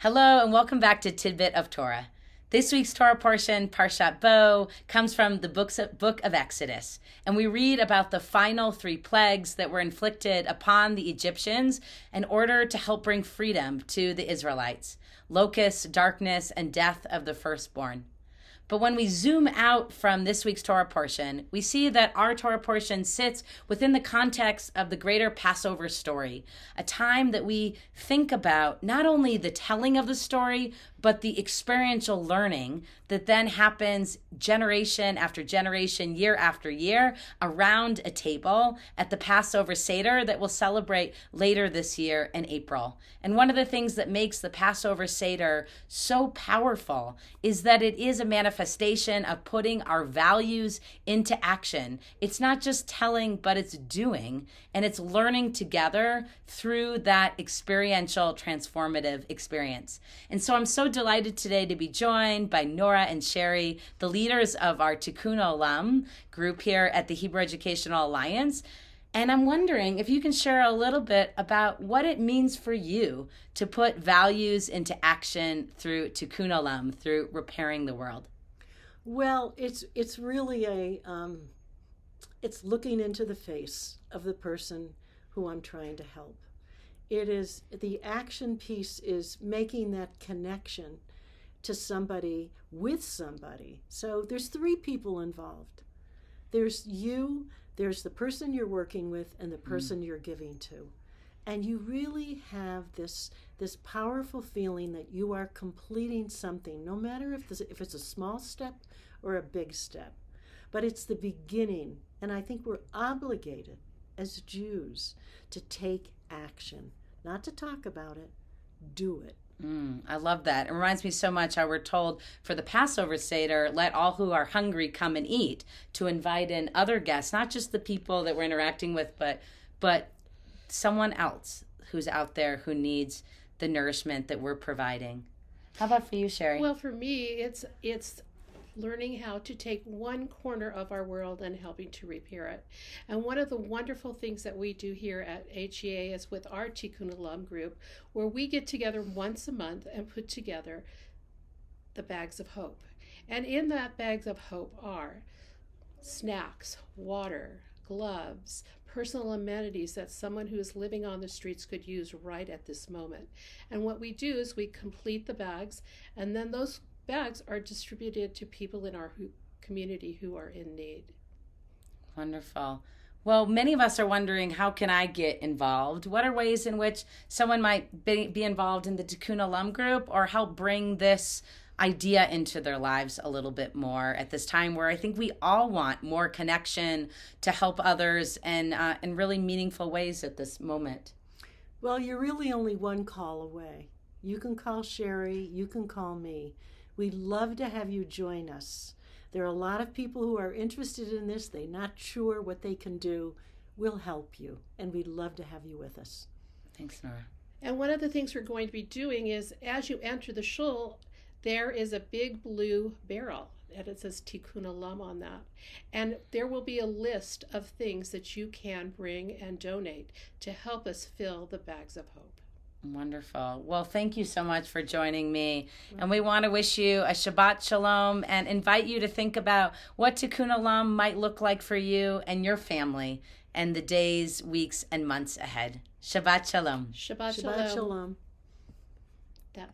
Hello and welcome back to Tidbit of Torah. This week's Torah portion, Parshat Bo, comes from the book of Exodus, and we read about the final 3 plagues that were inflicted upon the Egyptians in order to help bring freedom to the Israelites: locusts, darkness, and death of the firstborn. But when we zoom out from this week's Torah portion, we see that our Torah portion sits within the context of the greater Passover story, a time that we think about not only the telling of the story, but the experiential learning that then happens generation after generation, year after year, around a table at the Passover Seder that we'll celebrate later this year in April. And one of the things that makes the Passover Seder so powerful is that it is a manifestation of putting our values into action. It's not just telling, but it's doing, and it's learning together through that experiential, transformative experience. And so I'm so delighted today to be joined by Nora and Sherry, the leaders of our Tikkun Olam group here at the Hebrew Educational Alliance. And I'm wondering if you can share a little bit about what it means for you to put values into action through Tikkun Olam, through repairing the world. Well, it's really it's looking into the face of the person who I'm trying to help. It is the action piece is making that connection to somebody with somebody. So there's 3 people involved. There's you, there's the person you're working with, and the person you're giving to. And you really have this powerful feeling that you are completing something, no matter if it's a small step or a big step. But it's the beginning, and I think we're obligated as Jews to take action, not to talk about it, do it. I love that. It reminds me so much how we're told for the Passover Seder, let all who are hungry come and eat, to invite in other guests, not just the people that we're interacting with, but someone else who's out there who needs the nourishment that we're providing. How about for you, Sherry? Well, for me, it's learning how to take one corner of our world and helping to repair it. And one of the wonderful things that we do here at HEA is with our Tikkun Olam group, where we get together once a month and put together the bags of hope. And in that bags of hope are snacks, water, gloves, personal amenities that someone who is living on the streets could use right at this moment. And what we do is we complete the bags, and then those bags are distributed to people in our community who are in need. Wonderful. Well, many of us are wondering, how can I get involved? What are ways in which someone might be involved in the Tikkun Olam group or help bring this idea into their lives a little bit more at this time where I think we all want more connection to help others and in really meaningful ways at this moment? Well, you're really only one call away. You can call Sherry, you can call me. We'd love to have you join us. There are a lot of people who are interested in this. They're not sure what they can do. We'll help you, and we'd love to have you with us. Thanks, Nora. And one of the things we're going to be doing is, as you enter the shul, there is a big blue barrel, and it says Tikkun Olam on that. And there will be a list of things that you can bring and donate to help us fill the bags of hope. Wonderful. Well, thank you so much for joining me. And we want to wish you a Shabbat Shalom and invite you to think about what Tikkun Olam might look like for you and your family and the days, weeks, and months ahead. Shabbat Shalom. Shabbat Shabbat Shalom. Shalom. That can